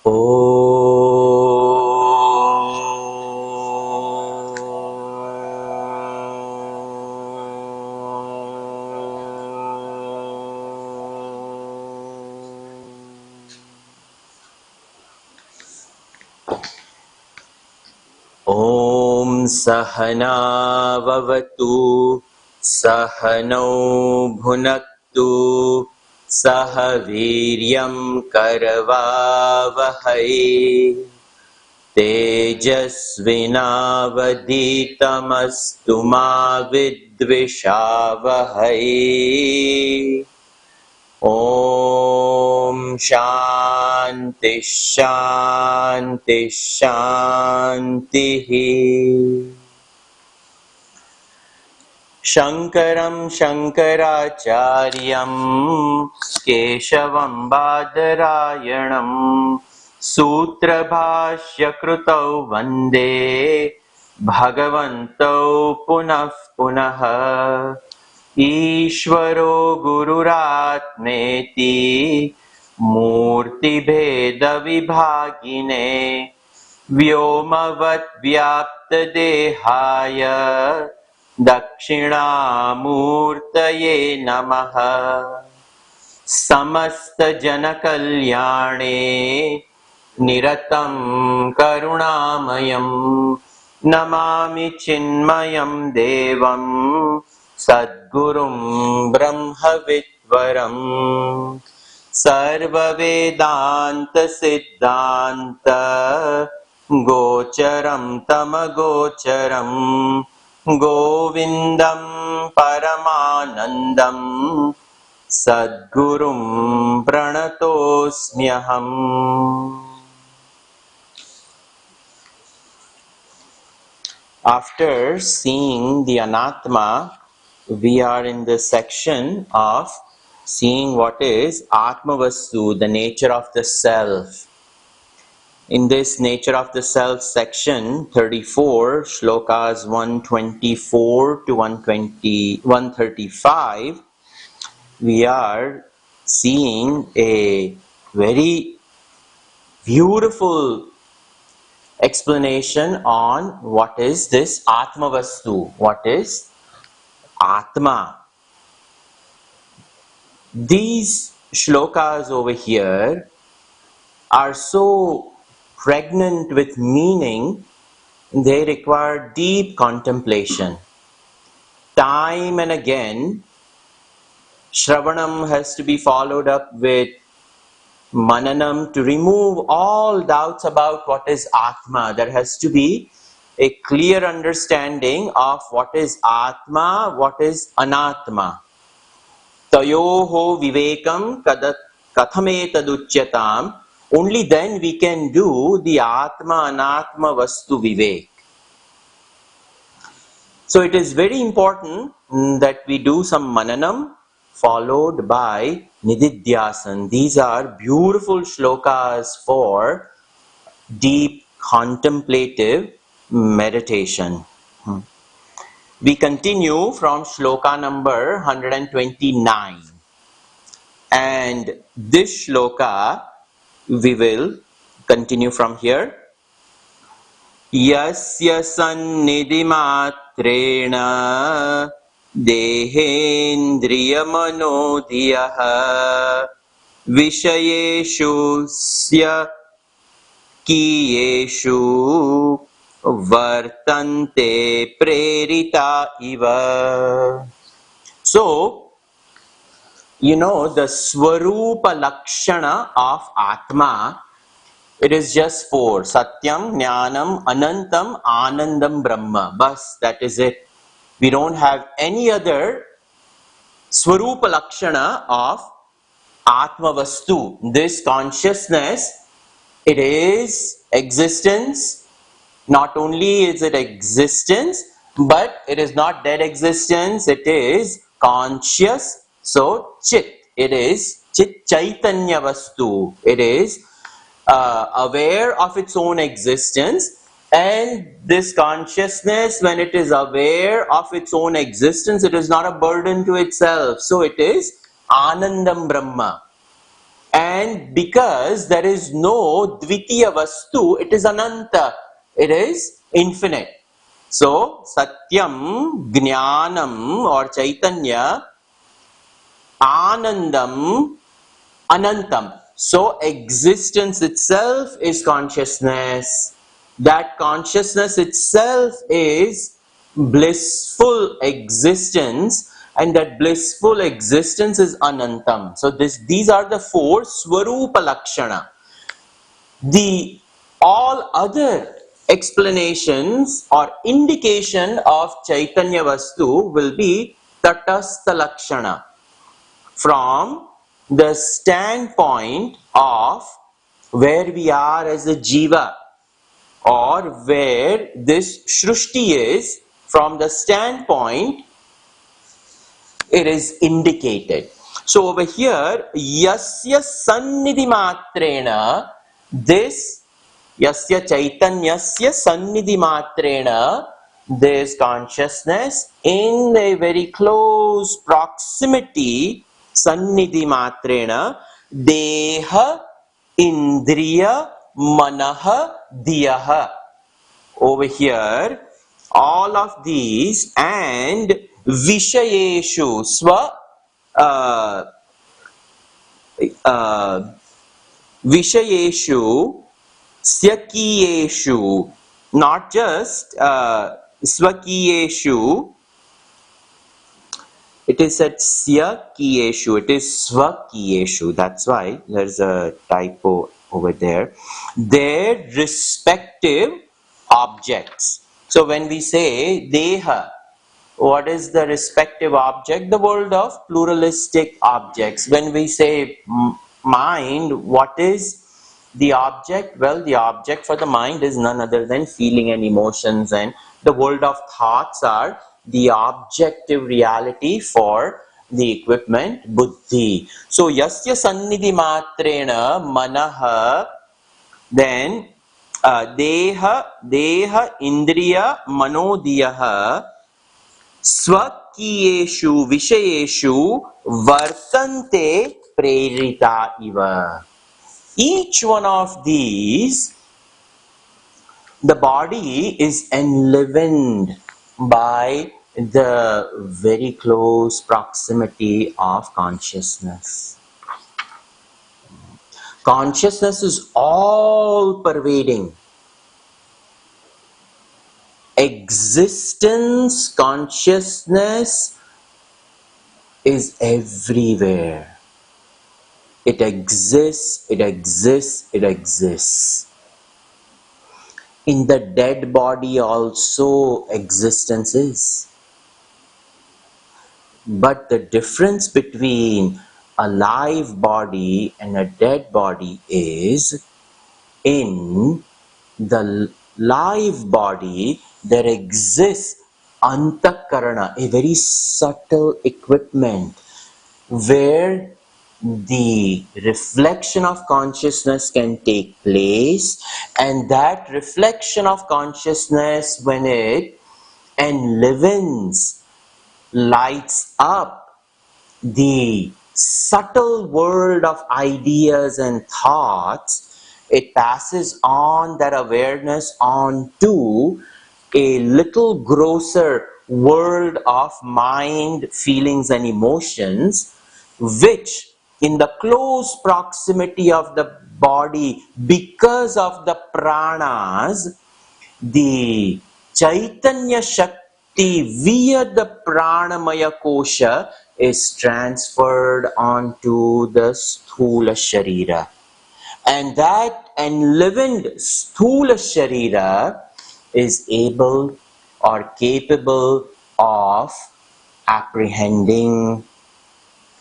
Om Sahana Vavatu Sahano Bhunaktu Sahaviryam Karavavahai Tejasvinavaditamastu ma vidvishavahai. Om Shanti Shanti Shanti. Shankaram Shankaracharyam Keshavam Badarayanam Sutra Bhashya Krutau Vande Bhagavantau Punah Punah Ishvaro Gururatmeti Murti Bheda Vibhagine Vyomavat Vyapta Dehaya Dakshinamurtaye Namaha Samasta Janakalyane Niratam Karunamayam Namami Chinmayam Devam Sadgurum Brahmavidvaram Sarva Vedanta Siddhanta Gocharam Tamagocharam Govindam Paramanandam Sadgurum Pranatosmyaham. After seeing the Anatma, we are in the section of seeing what is Atmavastu, the nature of the self. In this nature of the self section, 34, shlokas 124 to 135, we are seeing a very beautiful explanation on what is this Atmavastu, what is Atma. These shlokas over here are so pregnant with meaning, they require deep contemplation. Time and again, Shravanam has to be followed up with Mananam to remove all doubts about what is Atma. There has to be a clear understanding of what is Atma, what is Anatma. Tayoho vivekam kathametaducyatam. Only then we can do the Atma Anatma Vastu Vivek. So it is very important that we do some Mananam followed by Nididhyasan. These are beautiful shlokas for deep contemplative meditation. We continue from shloka number 129. And this shloka, we will continue from here. Yasya sannidhimatrena dehendriyamanodhiyaha vishayeshu sya kiyeshu vartante prerita iva. So, you know, the Swarupa Lakshana of Atma, it is just four. Satyam, Jnanam, Anantam, Anandam, Brahma. Bas, that is it. We don't have any other Swarupa Lakshana of Atma Vastu. This consciousness, it is existence. Not only is it existence, but it is not dead existence. It is conscious. So, Chit. It is Chit Chaitanya Vastu. It is aware of its own existence, and this consciousness, when it is aware of its own existence, it is not a burden to itself. So it is Anandam Brahma. And because there is no dvitiya vastu, it is ananta. It is infinite. So, Satyam, Jnanam or Chaitanya, Anandam, Anantam. So, existence itself is consciousness. That consciousness itself is blissful existence, and that blissful existence is Anantam. So, these are the four Swarupa Lakshana. The all other explanations or indication of Chaitanya Vastu will be Tatastha Lakshana, from the standpoint of where we are as a jiva, or where this Shrushti is, from the standpoint it is indicated. So over here, Yasya Sannidhi Matrena, this Yasya Chaitanyasya Sannidhi Matrena, this consciousness in a very close proximity, Sannidhi Matrena, Deha, Indriya, Manaha, Diyaha. Over here, all of these and Vishayeshu, Swa, Vishayeshu, Syakiyeshu, not just Swakiyeshu, it is at Syakiyeshu, it is Swakiyeshu, that's why there's a typo over there. Their respective objects. So when we say Deha, what is the respective object? The world of pluralistic objects. When we say mind, what is the object? Well, the object for the mind is none other than feeling and emotions, and the world of thoughts are the objective reality for the equipment buddhi. So yasya sannidhi matrena manaha, then deha indriya manodiyaha swakiyeshu vishayeshu vartante prerita iva. Each one of these, the body is enlivened by the very close proximity of consciousness. Consciousness is all pervading. Existence, consciousness is everywhere. It exists, it exists, it exists. In the dead body also existence is. But the difference between a live body and a dead body is, in the live body there exists antakarana, a very subtle equipment where the reflection of consciousness can take place, and that reflection of consciousness, when it enlivens, lights up the subtle world of ideas and thoughts, it passes on that awareness on to a little grosser world of mind, feelings and emotions, which in the close proximity of the body, because of the pranas, the Chaitanya Shakti via the Pranamaya Kosha is transferred onto the Sthula Sharira. And that enlivened Sthula Sharira is able or capable of apprehending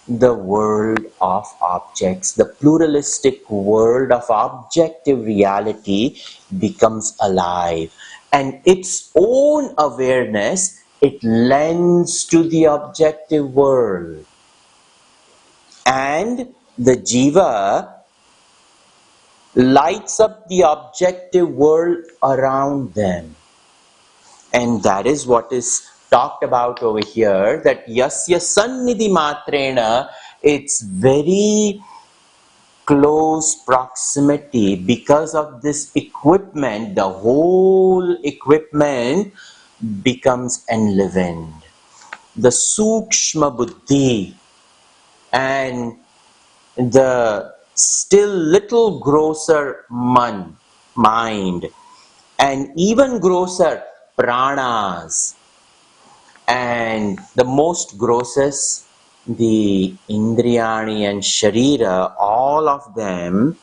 the world of objects. The pluralistic world of objective reality becomes alive, and its own awareness it lends to the objective world, and the jiva lights up the objective world around them. And that is what is talked about over here, that yasya sannidhi matrena, its very close proximity, because of this equipment, the whole equipment becomes enlivened. The sukshma buddhi and the still little grosser mind, and even grosser pranas, and the most grossest, the indriyani and sharira, all of them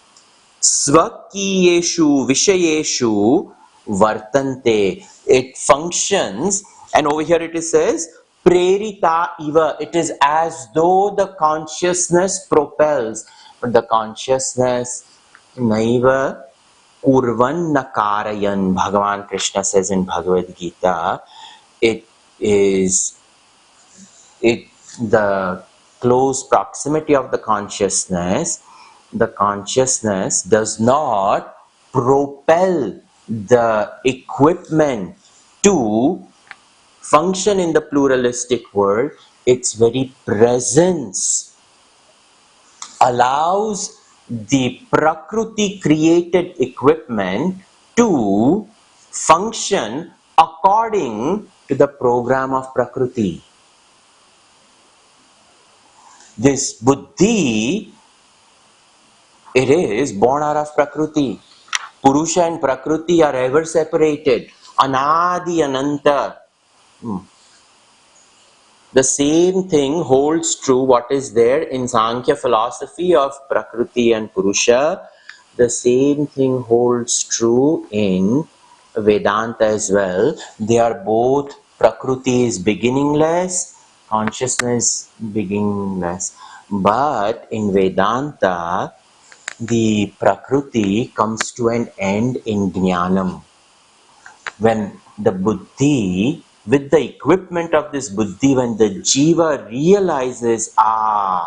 svakiyeshu vishayeshu vartante. It functions, and over here it says prerita iva. It is as though the consciousness propels, but the consciousness naiva kurvan nakarayan. Bhagavan Krishna says in Bhagavad Gita, it is the close proximity of the consciousness does not propel the equipment to function in the pluralistic world. Its very presence allows the Prakriti created equipment to function according to the program of Prakriti. This buddhi, it is born out of Prakriti. Purusha and Prakriti are ever separated. Anadi Ananta. The same thing holds true what is there in Sankhya philosophy of Prakriti and Purusha. The same thing holds true in Vedanta as well. They are both, Prakriti is beginningless, consciousness beginningless. But in Vedanta, the Prakriti comes to an end in Jnanam. When the buddhi, with the equipment of this buddhi, when the jiva realizes, I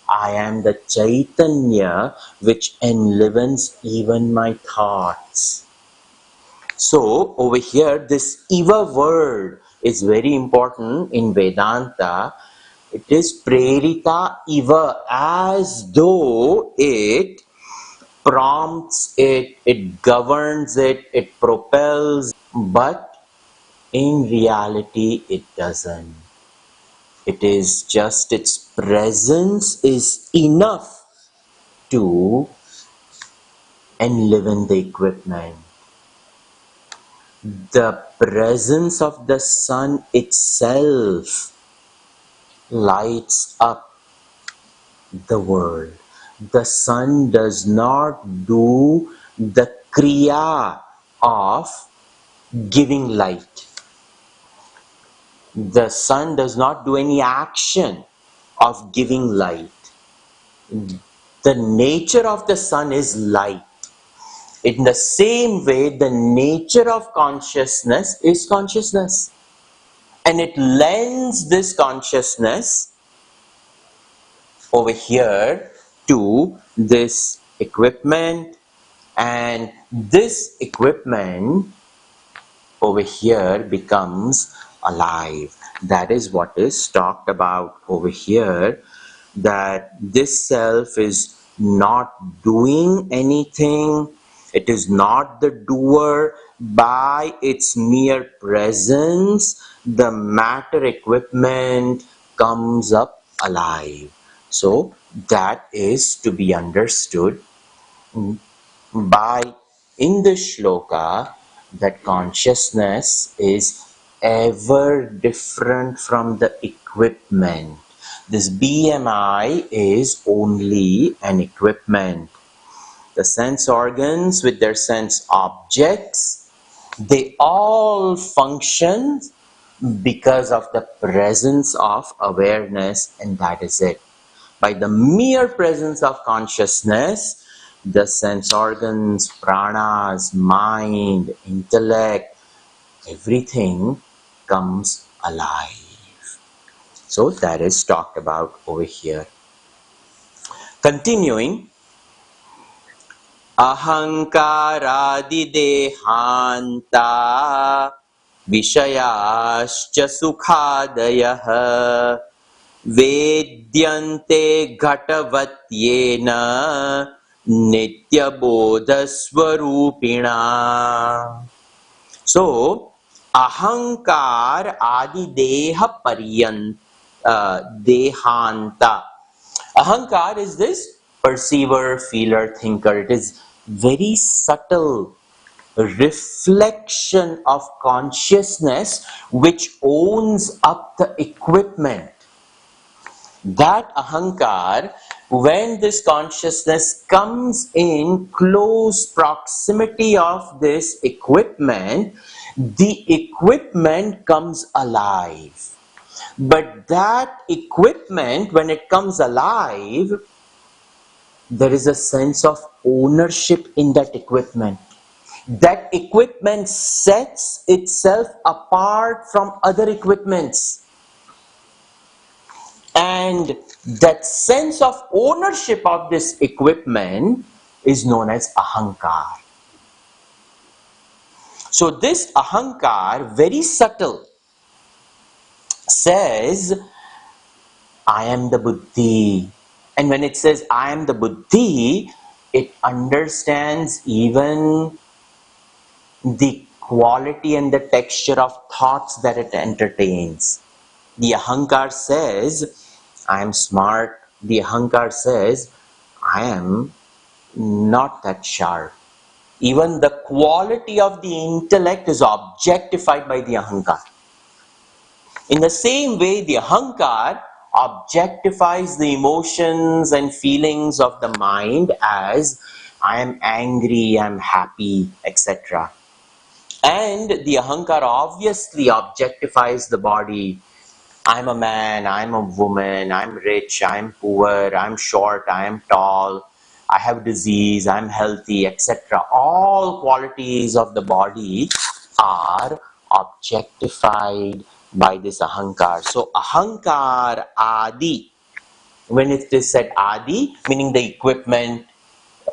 am the Chaitanya which enlivens even my thoughts. So over here, this Iva word is very important in Vedanta. It is prerita Iva, as though it prompts it, it governs it, it propels, but in reality it doesn't. It is just its presence is enough to enliven the equipment. The presence of the sun itself lights up the world. The sun does not do the kriya of giving light. The sun does not do any action of giving light. The nature of the sun is light. In the same way, the nature of consciousness is consciousness. And it lends this consciousness over here to this equipment, and this equipment over here becomes alive. That is what is talked about over here, that this self is not doing anything. It is not the doer. By its mere presence, the matter equipment comes up alive. So that is to be understood by, in this shloka, that consciousness is ever different from the equipment. This BMI is only an equipment. The sense organs with their sense objects, they all function because of the presence of awareness, and that is it. By the mere presence of consciousness, the sense organs, pranas, mind, intellect, everything comes alive. So that is talked about over here. Continuing, ahankaradi dehanta vishayascha sukhadayah vedyante ghatavat yena nityabodhaswarupina. So, ahankar adi deha dehanta. Ahankar is this perceiver, feeler, thinker. It is very subtle reflection of consciousness which owns up the equipment. That ahankar, when this consciousness comes in close proximity of this equipment, the equipment comes alive. But that equipment, when it comes alive, there is a sense of ownership in that equipment. That equipment sets itself apart from other equipments. And that sense of ownership of this equipment is known as ahankar. So this ahankar, very subtle, says, I am the buddhi. And when it says I am the buddhi, it understands even the quality and the texture of thoughts that it entertains. The ahankar says, I am smart. The ahankar says, I am not that sharp. Even the quality of the intellect is objectified by the ahankar. In the same way, the ahankar objectifies the emotions and feelings of the mind as I am angry, I am happy, etc. And the ahankar obviously objectifies the body. I'm a man, I'm a woman, I'm rich, I'm poor, I'm short, I'm tall, I have disease, I'm healthy, etc. All qualities of the body are objectified by this ahankar. So ahankar adi, when it is said adi, meaning the equipment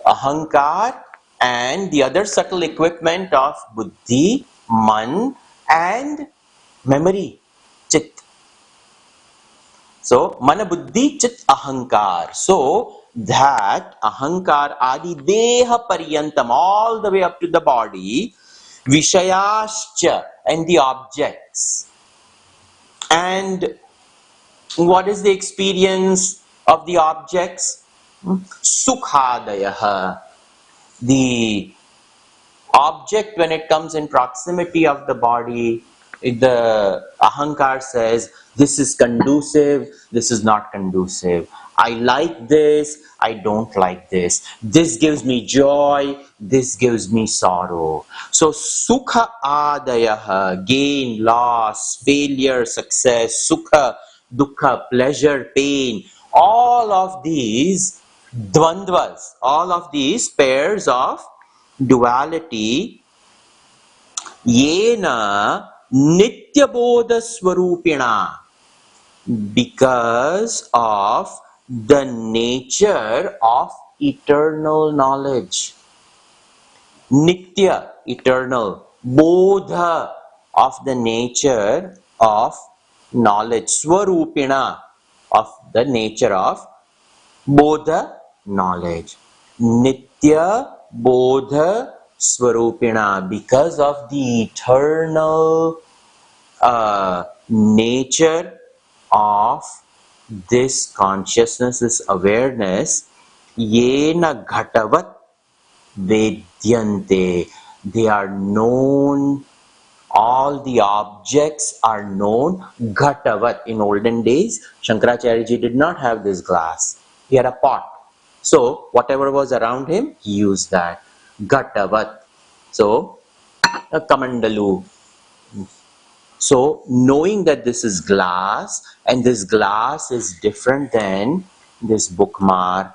ahankar, and the other subtle equipment of buddhi, man, and memory, chit. So, mana buddhi chit ahankar. So, that ahankar adi deha paryantam, all the way up to the body, vishayascha, and the objects. And what is the experience of the objects? Sukhadayaha. The object, when it comes in proximity of the body, the ahankar says, this is conducive, this is not conducive. I like this, I don't like this. This gives me joy, this gives me sorrow. So sukha adayaha, gain, loss, failure, success, sukha, dukkha, pleasure, pain, all of these dvandvas, all of these pairs of duality, yena nityabodha swarupina, because of the nature of eternal knowledge. Nitya, eternal. Bodha, of the nature of knowledge. Swarupina, of the nature of bodha, knowledge. Nitya bodha swarupina, because of the eternal nature of this consciousness, this awareness, yena ghatavat vedyante, they are known, all the objects are known ghatavat. In olden days, Shankaracharya ji did not have this glass, he had a pot. So whatever was around him, he used that. Ghatavat. So a kamandalu. So knowing that this is glass, and this glass is different than this bookmark,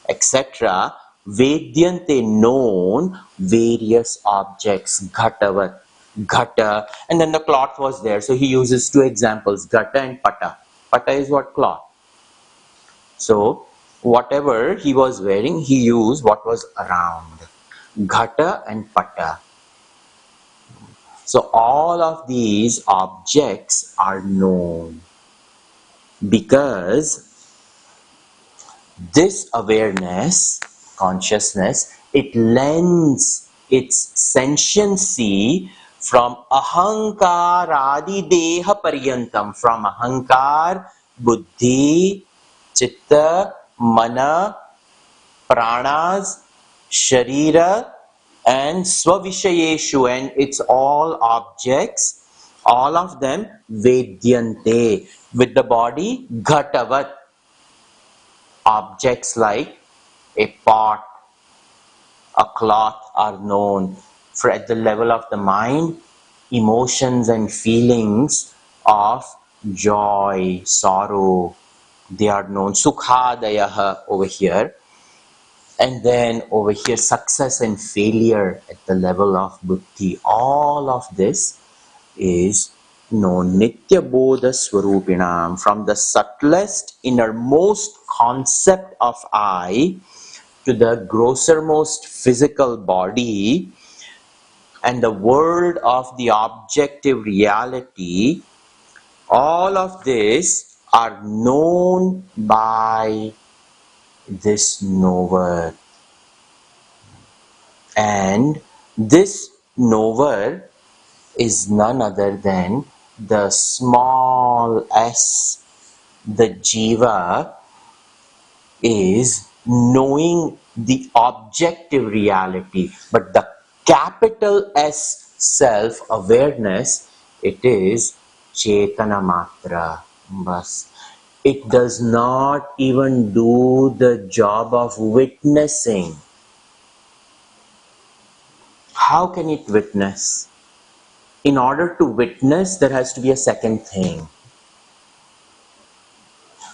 etc., vedyante, known various objects. Ghatavat. Ghata, and then the cloth was there. So he uses two examples, ghata and pata. Pata is what? Cloth. So whatever he was wearing, he used what was around. Ghata and pata. So all of these objects are known because this awareness consciousness, it lends its sentiency from ahankar adi deha paryantam, from ahankar, buddhi, chitta, mana, pranas, sharira, and svavishayeshu, and it's all objects, all of them vedyante, with the body ghatavat, objects like a pot, a cloth are known. For at the level of the mind, emotions and feelings of joy, sorrow, they are known. Sukhadayaha over here. And then over here, success and failure at the level of buddhi. All of this is known. Nitya Bodha Swarupinam, from the subtlest, innermost concept of I to the grossermost physical body and the world of the objective reality, all of this are known by this knower. And this knower is none other than the small s, the jiva, is knowing the objective reality. But the capital S self-awareness, it is Chetana Matra. Bas. It does not even do the job of witnessing. How can it witness? In order to witness, there has to be a second thing.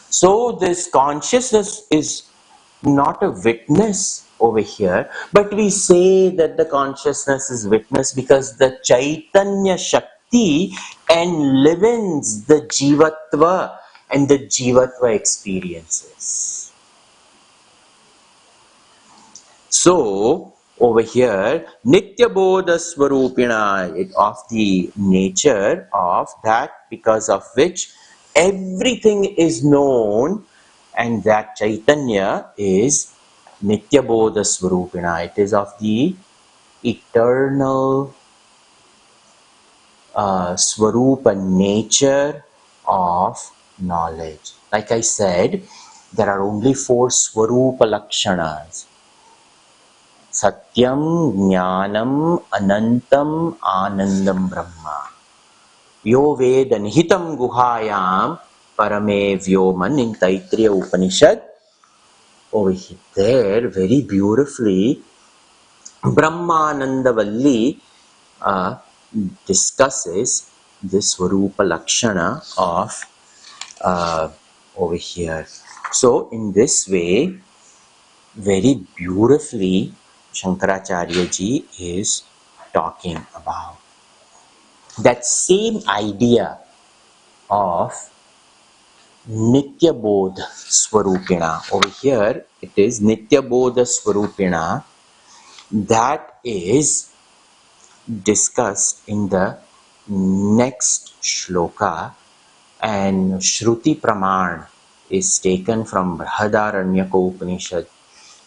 So this consciousness is not a witness over here, but we say that the consciousness is witness because the Chaitanya Shakti enlivens the Jivatva and the Jivatva experiences. So over here, Nitya Bodha Swarupina, it of the nature of that because of which everything is known, and that Chaitanya is Nitya Bodha Swarupina. It is of the eternal Swarupa nature of knowledge. Like I said, there are only 4 Swarupa Lakshanas. Satyam, Jnanam, Anantam, Anandam Brahma. Yo Veda Nihitam Guhayam Parame Vyoman, in Taittiriya Upanishad. Over there, very beautifully, Brahmanandavalli discusses this Swarupa Lakshana of over here. So in this way, very beautifully, Shankaracharya ji is talking about that same idea of Nitya Bodha Swarupina. Over here, it is Nitya Bodha Swarupina that is discussed in the next shloka, and Shruti Praman is taken from Brihadaranyaka Upanishad.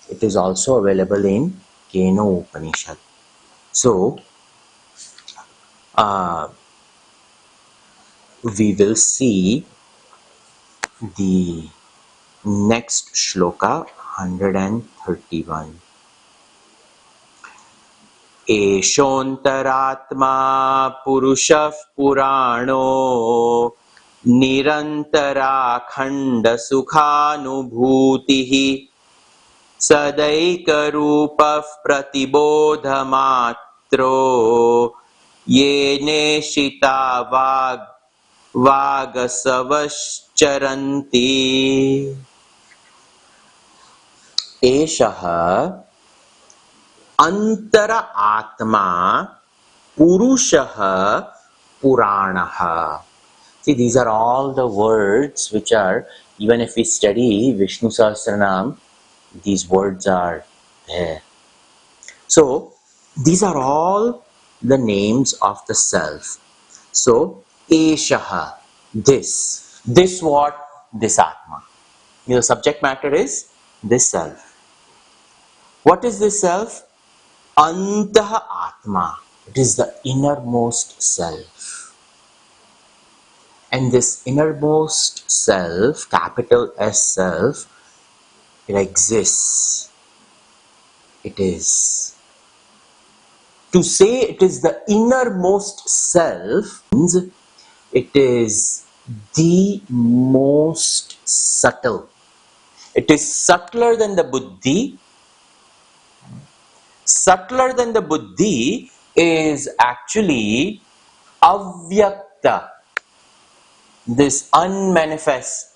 It is also available in Keno Upanishad. So, we will see the next shloka, 131. Eshontaraatma Purusha Purano Nirantara Khanda Sukhanubhutihi Sadaika Rupa Pratibodha Matro Yene Shita Vagasavascharanti. Eshaha Antara Atma Purushaha Puranaha. See, these are all the words which are, even if we study Vishnu Sahasranam, these words are there. So, these are all the names of the self. So, Eshaha, this what? This Atma. The subject matter is this self. What is this self? Antaha Atma. It is the innermost self. And this innermost self, capital S self, it exists. It is. To say it is the innermost self means it is the most subtle. It is subtler than the buddhi. Subtler than the buddhi is actually avyakta, this unmanifest.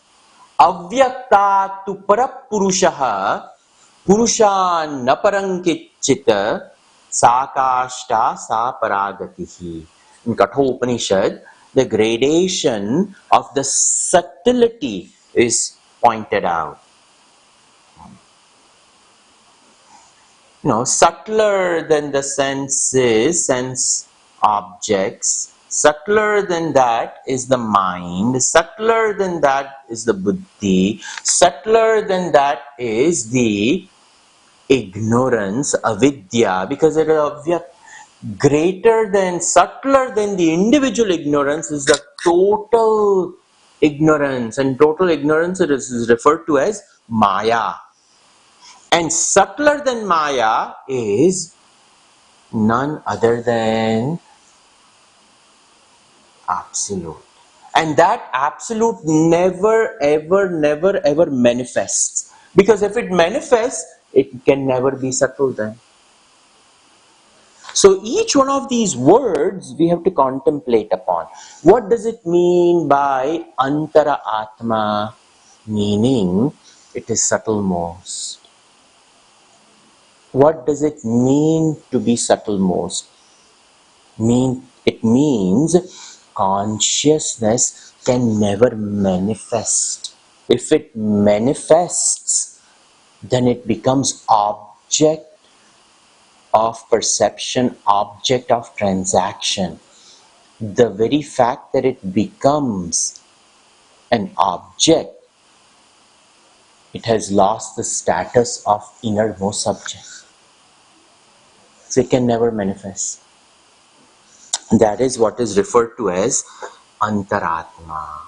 Avyakta tu parapurushaha purusha naparankichita sakashta saparagatihi. In Katha Upanishad, the gradation of the subtlety is pointed out. Subtler than the senses, sense objects. Subtler than that is the mind. Subtler than that is the buddhi. Subtler than that is the ignorance, avidya, because it is greater than, subtler than the individual ignorance is the total ignorance, and total ignorance is referred to as maya. And subtler than maya is none other than absolute. And that absolute never ever manifests. Because if it manifests, it can never be subtle then. So each one of these words we have to contemplate upon. What does it mean by Antara Atma? Meaning, it is subtlemost. What does it mean to be subtlemost? It means consciousness can never manifest. If it manifests, then it becomes object of perception, object of transaction. The very fact that it becomes an object, it has lost the status of innermost subject. So it can never manifest. That is what is referred to as Antaratma.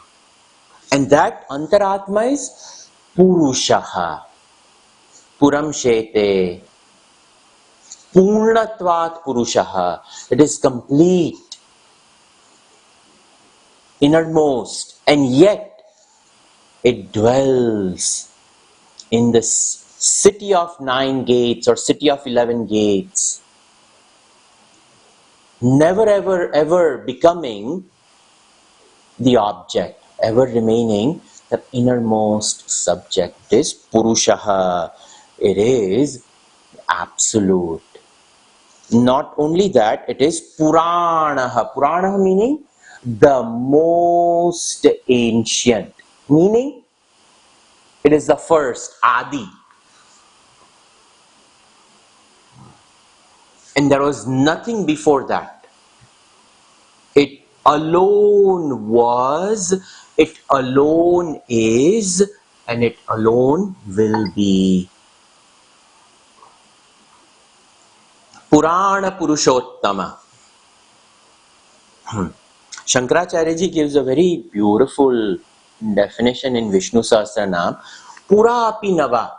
And that Antaratma is Purushaha. Puram Shete. Purnatvat Purushaha. It is complete, innermost, and yet it dwells in the city of 9 gates or city of 11 gates. Never ever becoming the object, ever remaining the innermost subject. It is Purushaha. It is absolute. Not only that, it is Puranaha. Puranaha meaning the most ancient. Meaning, it is the first, Adi. And there was nothing before that. It alone was, it alone is, and it alone will be. Purana Purushottama. Shankaracharya ji gives a very beautiful definition in Vishnu Sahasranam. Pura api nava.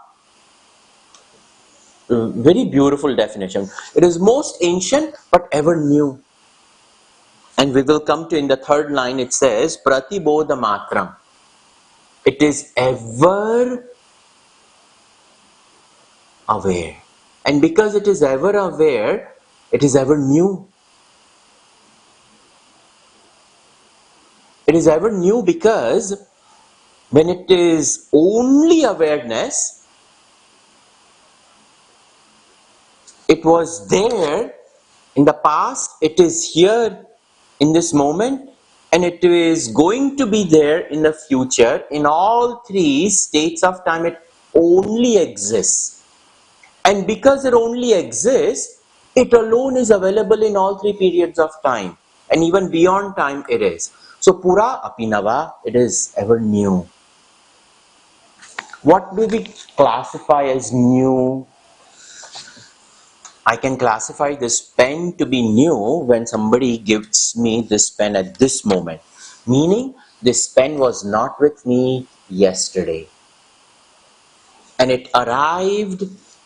Very beautiful definition. It is most ancient but ever new. And we will come to, in the third line, it says Pratibodha Matram. It is ever aware. And because it is ever aware, it is ever new. It is ever new because when it is only awareness, it was there in the past, it is here in this moment, and it is going to be there in the future. In all three states of time, it only exists. And because it only exists, it alone is available in all three periods of time. And even beyond time it is. So Pura Apinava, it is ever new. What do we classify as new? I can classify this pen to be new when somebody gives me this pen at this moment. Meaning, this pen was not with me yesterday. And it arrived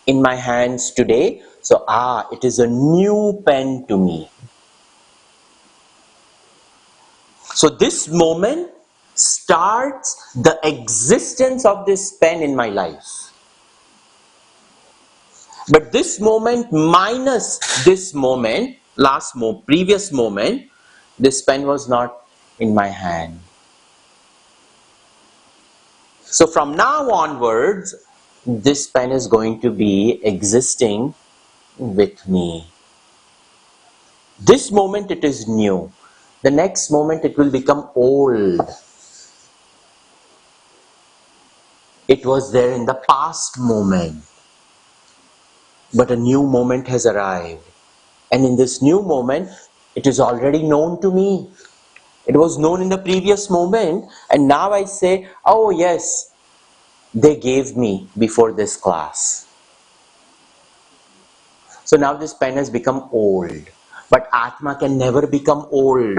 in my hands today. So, it is a new pen to me. So this moment starts the existence of this pen in my life. But this moment minus this moment, previous moment, this pen was not in my hand. So from now onwards, this pen is going to be existing with me. This moment it is new. The next moment it will become old. It was there in the past moment. But a new moment has arrived. And in this new moment, it is already known to me. It was known in the previous moment. And now I say, oh yes, they gave me before this class. So now this pen has become old. But Atma can never become old.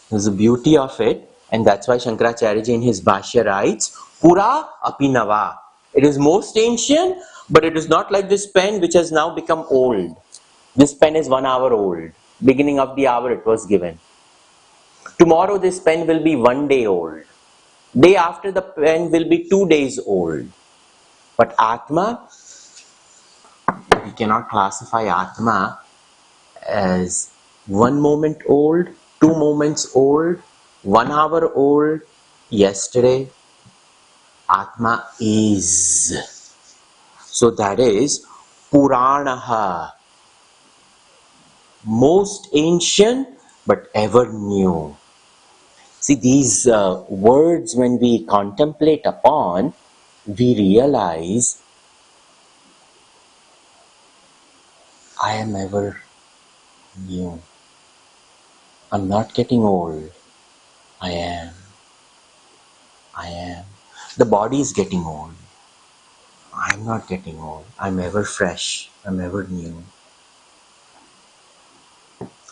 There's the beauty of it. And that's why Shankaracharya ji in his Bhashya writes, Pura api nava. It is most ancient, but it is not like this pen which has now become old. This pen is 1 hour old. Beginning of the hour it was given. Tomorrow this pen will be 1 day old. Day after the pen will be 2 days old. But Atma, we cannot classify Atma as 1 moment old, 2 moments old, 1 hour old, yesterday. Atma is. So that is Puranaha. Most ancient but ever new. See, these words, when we contemplate upon, we realize I am ever new. I'm not getting old. I am. The body is getting old. I'm not getting old. I'm ever fresh. I'm ever new.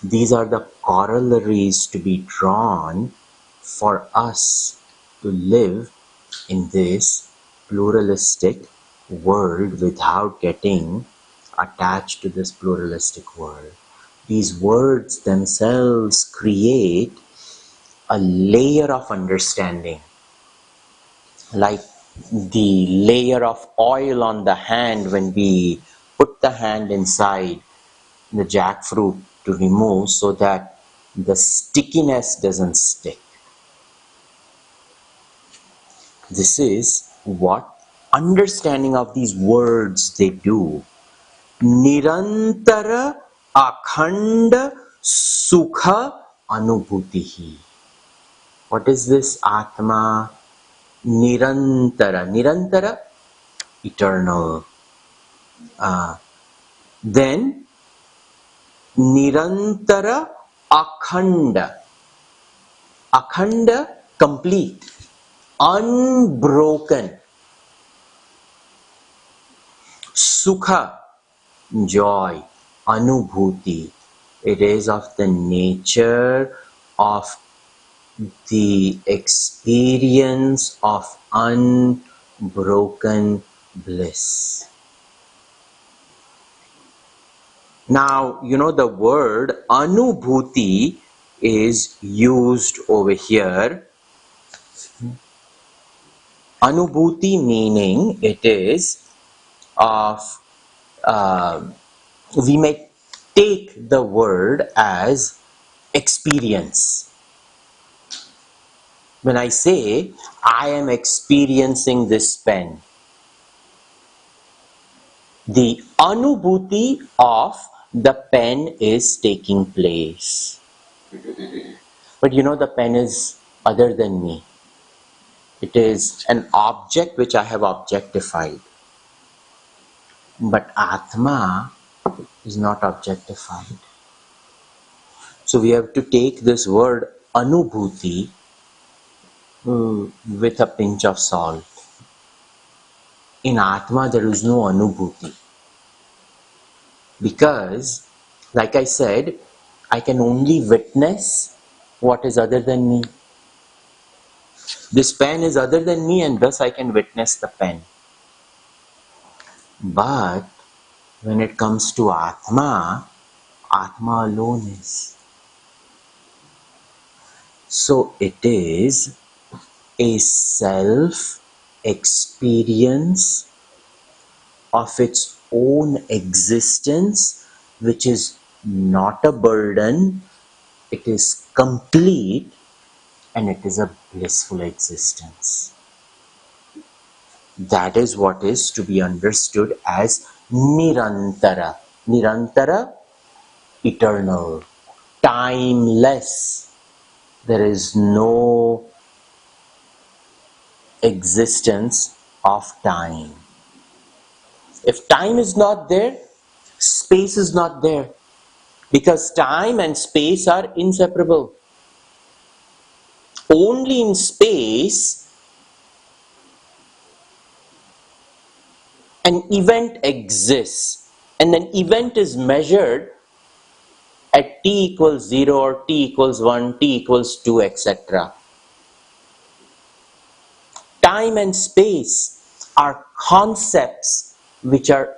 These are the corollaries to be drawn for us to live in this pluralistic world without getting attached to this pluralistic world. These words themselves create a layer of understanding, like the layer of oil on the hand when we put the hand inside the jackfruit to remove so that the stickiness doesn't stick. This is what understanding of these words they do. Nirantara akhanda sukha anubhutihi. What is this Atma? Nirantara. Nirantara, eternal. Then Nirantara akhanda. Akhanda, complete. Unbroken. Sukha, joy. Anubhuti, it is of the nature of the experience of unbroken bliss. Now, the word anubhuti is used over here. Anubhuti meaning it is of, we may take the word as experience. When I say, I am experiencing this pen, the anubhuti of the pen is taking place. But the pen is other than me. It is an object which I have objectified. But Atma is not objectified. So we have to take this word anubhuti with a pinch of salt. In Atma there is no anubhuti. Because, like I said, I can only witness what is other than me. This pen is other than me, and thus I can witness the pen. But when it comes to Atma, Atma alone is. So it is a self-experience of its own existence, which is not a burden, it is complete, and it is a blissful existence. That is what is to be understood as Nirantara. Nirantara, eternal, timeless. There is no existence of time. If time is not there, space is not there. Because time and space are inseparable. Only in space an event exists, and an event is measured at t equals 0 or t equals 1, t equals 2, etc. Time and space are concepts which are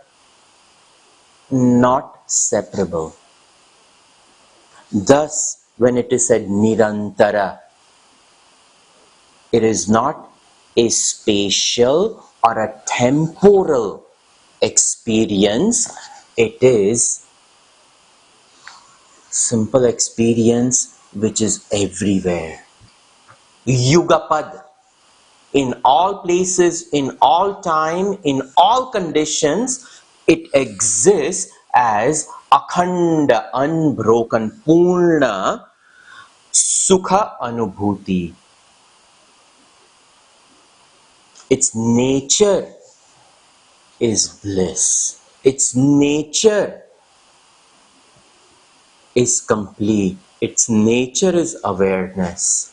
not separable. Thus, when it is said Nirantara, it is not a spatial or a temporal experience. It is simple experience which is everywhere. Yugapad. In all places, in all time, in all conditions, it exists as akhanda, unbroken, purna, sukha anubhuti. Its nature is bliss. Its nature is complete. Its nature is awareness.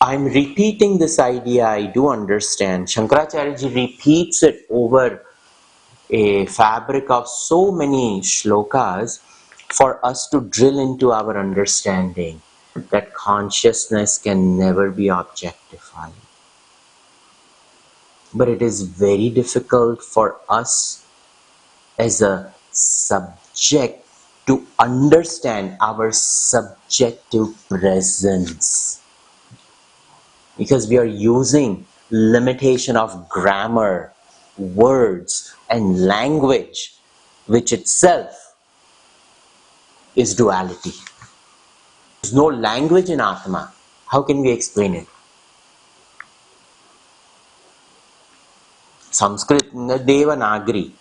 I'm repeating this idea, I do understand. Shankaracharya ji repeats it over a fabric of so many shlokas for us to drill into our understanding that consciousness can never be objectified. But it is very difficult for us as a subject to understand our subjective presence, because we are using limitation of grammar, words, and language, which itself is duality. There is no language in Atma. How can we explain it? Sanskrit, Devanagari,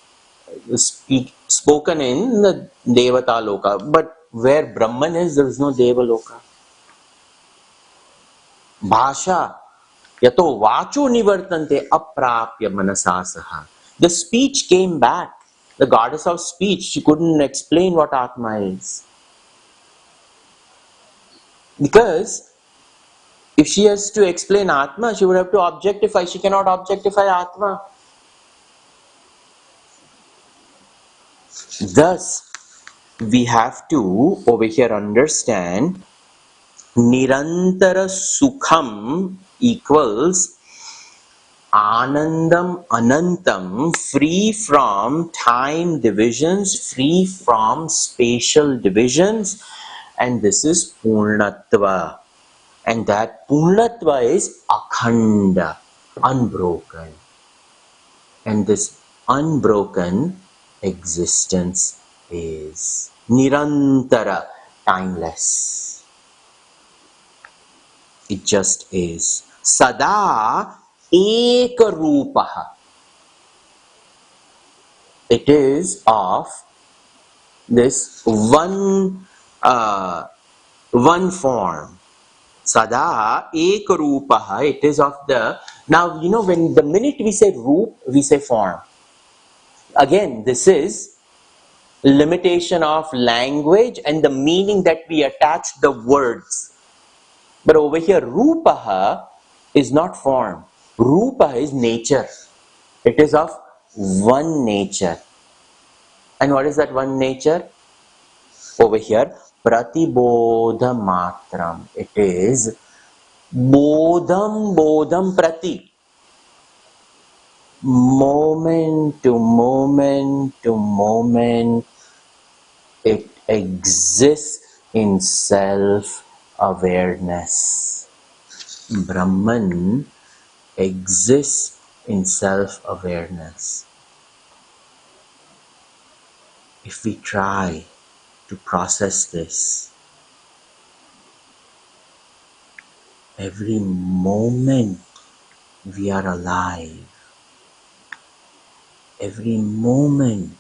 spoken in the Devata Loka, but where Brahman is, there is no Deva Loka. Bhasha, yato vacho nivartante aprapya manasasaha. The speech came back. The goddess of speech, she couldn't explain what Atma is. Because if she has to explain Atma, she would have to objectify. She cannot objectify Atma. Thus, we have to over here understand Nirantara Sukham equals Anandam Anantam, free from time divisions, free from spatial divisions, and this is Purnatva. And that Purnatva is Akhanda, unbroken. And this unbroken existence is Nirantara, timeless. It just is. Sada Ekarupaha. It is of this one form. Sada Ekarupaha. It is of the... Now, when the minute we say roop, we say form. Again, this is limitation of language and the meaning that we attach the words. But over here, Rupaha is not form. Rupaha is nature. It is of one nature. And what is that one nature? Over here, pratibodha matram. It is bodham prati. Moment to moment to moment, it exists in self-awareness. Brahman exists in self-awareness. If we try to process this, every moment we are alive, every moment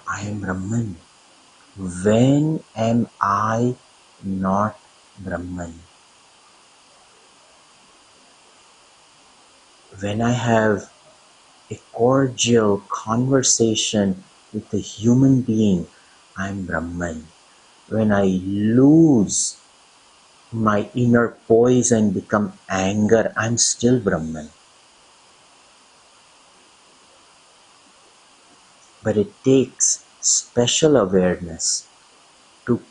I am Brahman. When am I not Brahman? When I have a cordial conversation with a human being, I am Brahman. When I lose my inner poise and become anger, I'm still Brahman. But it takes special awareness to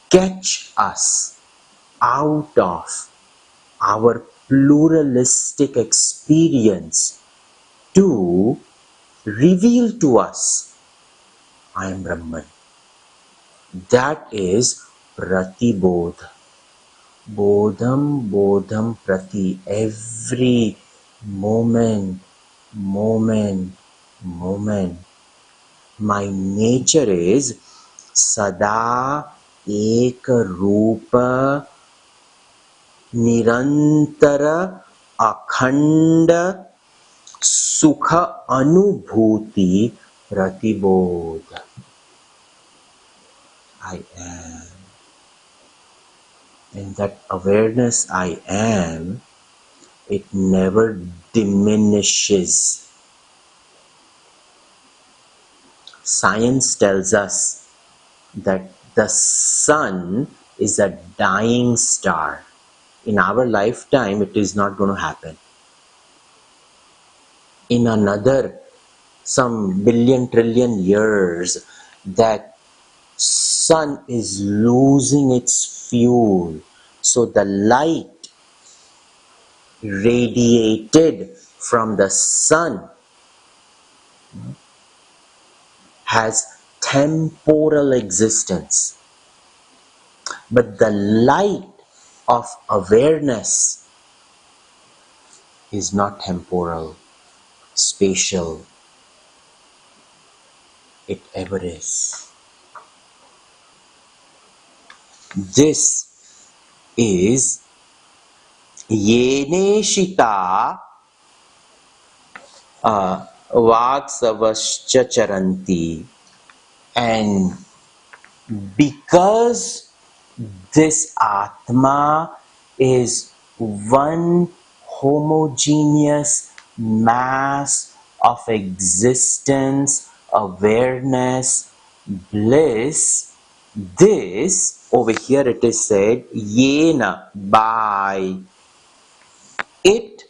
catch us out of our pluralistic experience to reveal to us, I am Brahman. That is Pratibodha. Bodham prati. Every moment. My nature is Sada Eka Rupa Nirantara Akhanda Sukha Anubhuti Pratibodha. I am. And that awareness I am, it never diminishes. Science tells us that the sun is a dying star. In our lifetime, it is not going to happen. In another some billion trillion years, that sun is losing its fuel. So the light radiated from the sun has temporal existence. But the light of awareness is not temporal, spatial. It ever is. This is Yeneshita Vaksavascha Charanti. And because this Atma is one homogeneous mass of existence, awareness, bliss, this over here it is said, Yena, by it,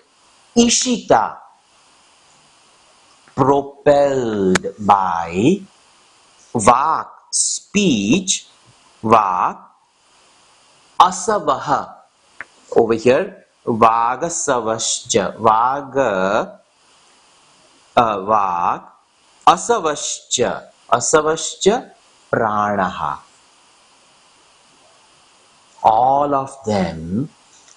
Ishita, propelled by, Vak, speech, Vak, Asavaha, over here, Vagasavascha, Vaga, Vak, Asavascha, Pranaha. All of them,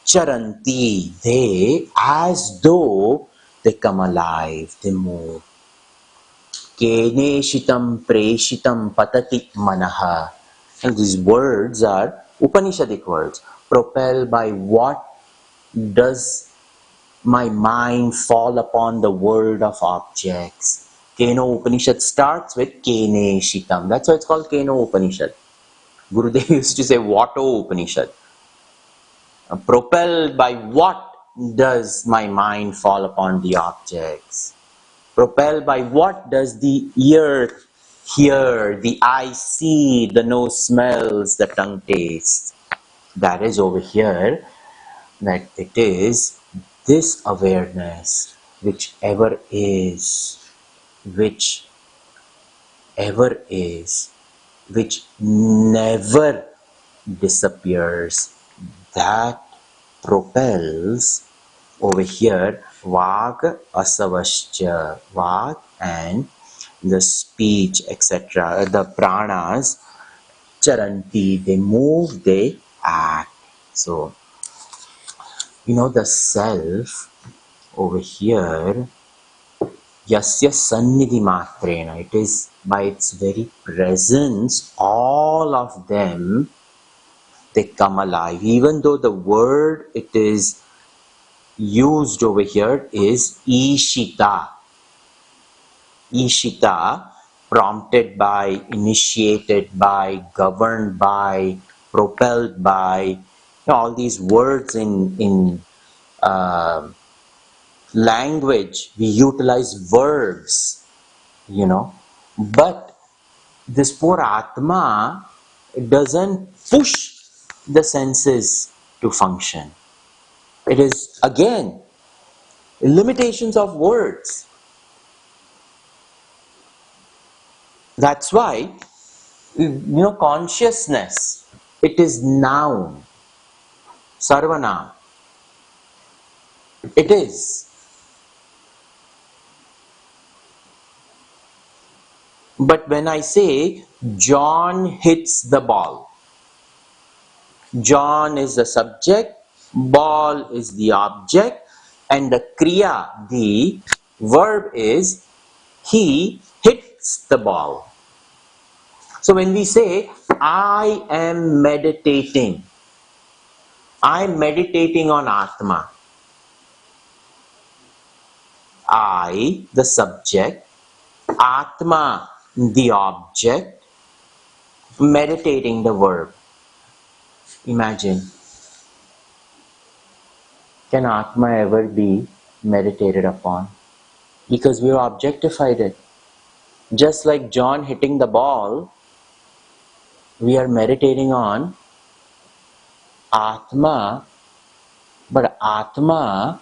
Charanti, they, as though they come alive, they move. Keneshitam preshitam patati manaha. And these words are Upanishadic words. Propelled by what does my mind fall upon the world of objects? Keno Upanishad starts with Keneshitam. That's why it's called Keno Upanishad. Gurudev used to say Vato Upanishad. Propelled by what does my mind fall upon the objects? Propelled by what does the ear hear, the eye see, the nose smells, the tongue tastes? That is over here, that it is this awareness which ever is. which ever is, which never disappears, that propels over here Vag Asavascha, Vag and the speech, etc., the pranas, charanti, they move, they act. So, the self over here, yasya sannidhi matrena, it is by its very presence, all of them, they come alive. Even though the word it is used over here is Ishita. Ishita, prompted by, initiated by, governed by, propelled by, all these words in language, we utilize verbs, but this poor Atma doesn't push the senses to function. It is again limitations of words. That's why, consciousness, it is noun, sarvanam. It is. But when I say John hits the ball, John is the subject, ball is the object, and the kriya, the verb is he hits the ball. So when we say I am meditating on Atma, I, the subject, Atma, the object, meditating, the verb. Imagine, can Atma ever be meditated upon? Because we have objectified it. Just like John hitting the ball, we are meditating on Atma, but Atma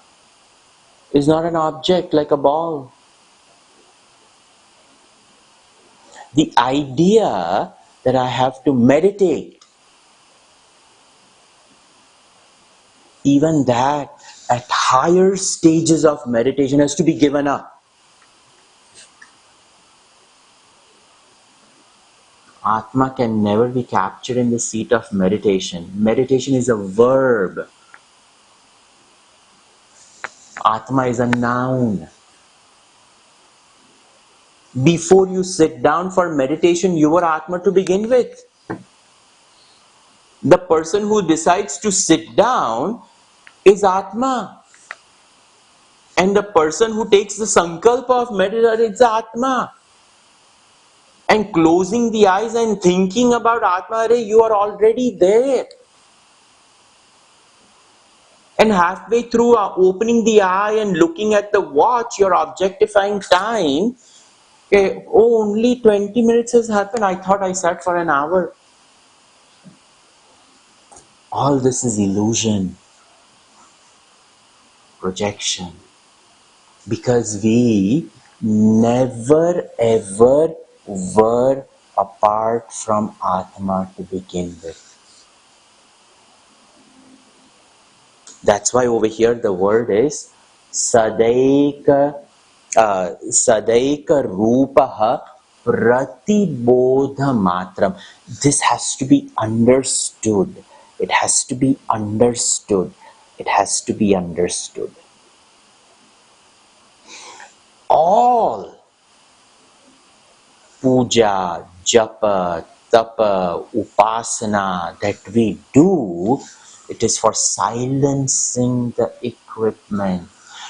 is not an object like a ball. The idea that I have to meditate, even that at higher stages of meditation has to be given up. Atma can never be captured in the seat of meditation. Meditation is a verb. Atma is a noun. Before you sit down for meditation, you are Atma to begin with. The person who decides to sit down is Atma. And the person who takes the sankalpa of meditation is Atma. And closing the eyes and thinking about Atma, you are already there. And halfway through opening the eye and looking at the watch, you're objectifying time. Okay, only 20 minutes has happened. I thought I sat for an hour. All this is illusion, projection. Because we never ever were apart from Atma to begin with. That's why over here the word is Sadaika Rupaha Pratibodha Matram. This has to be understood. It has to be understood. It has to be understood. All puja, japa, tapa, upasana that we do, it is for silencing the equipment.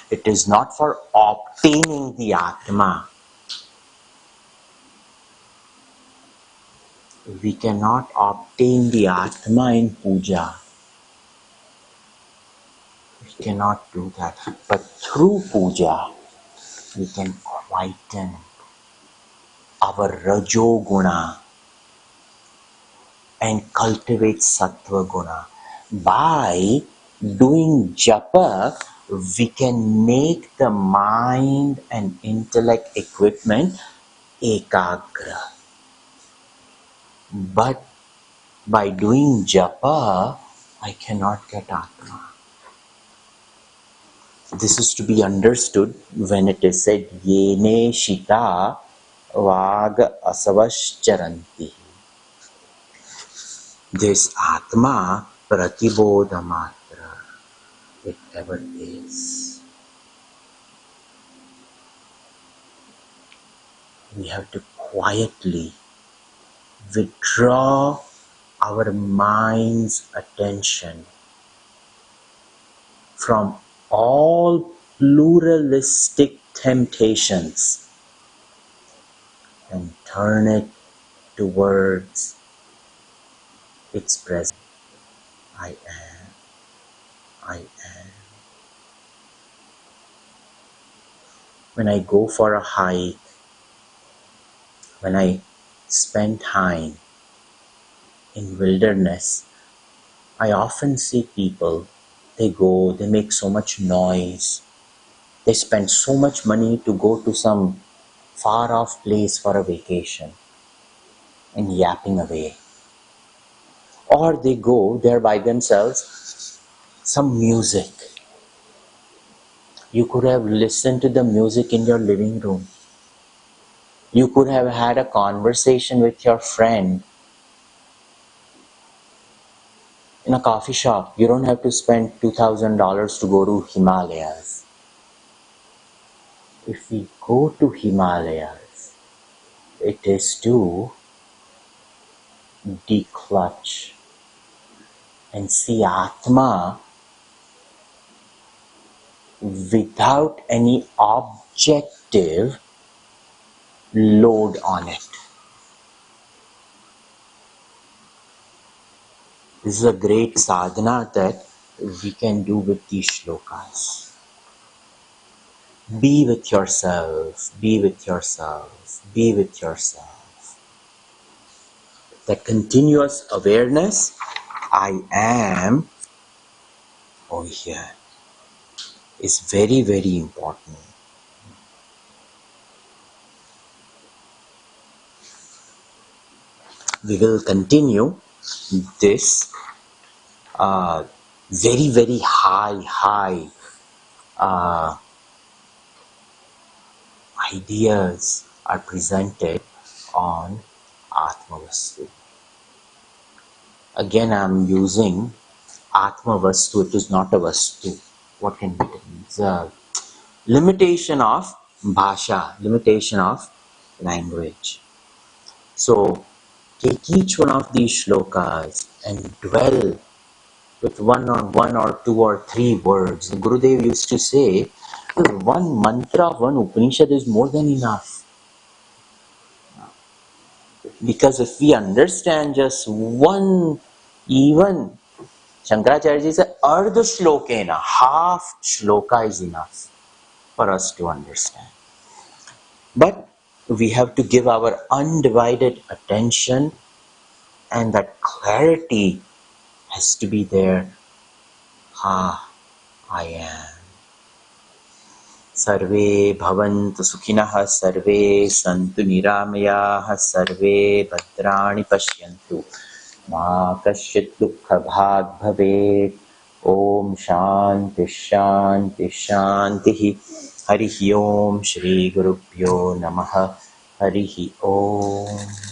It is not for obtaining the Atma. We cannot obtain the Atma in puja. We cannot do that. But through puja, we can quieten our Rajo Guna and cultivate Sattva Guna. By doing japa, we can make the mind and intellect equipment ekagra. But by doing japa, I cannot get Atma. This is to be understood when it is said, Yene Shita Vag Asavascharanti. This Atma Pratibodha Matra, it ever is. We have to quietly withdraw our mind's attention from all pluralistic temptations and turn it towards its presence. I am, I am. When I go for a hike, when I spend time in wilderness, I often see people, they go, they make so much noise, they spend so much money to go to some far off place for a vacation and yapping away. Or they go there by themselves, some music. You could have listened to the music in your living room. You could have had a conversation with your friend in a coffee shop. You don't have to spend $2,000 to go to Himalayas. If we go to Himalayas, it is to declutch and see Atma without any objective load on it. This is a great sadhana that we can do with these shlokas. Be with yourself, be with yourself, be with yourself. That continuous awareness, I am over here, is very, very important. We will continue this very, very high ideas are presented on Atmavastu. Again, I am using Atmavastu. It is not a Vastu. What can be done? It's a limitation of Bhasha, limitation of language. So, take each one of these shlokas and dwell with one or two or three words. Gurudev used to say, one mantra, one Upanishad is more than enough. Because if we understand just one, even Shankaracharya said, Ardha Shlokena, half shloka is enough for us to understand. But we have to give our undivided attention, and that clarity has to be there. I am. Sarve bhavantu sukhinah, sarve santu niramayaah, sarve bhadrani pashyantu, ma kasyit dukkha bhag bhavet. Om shanti shanti shanti. Harihi Om Shri Gurubhyo Namaha. Harihi Om.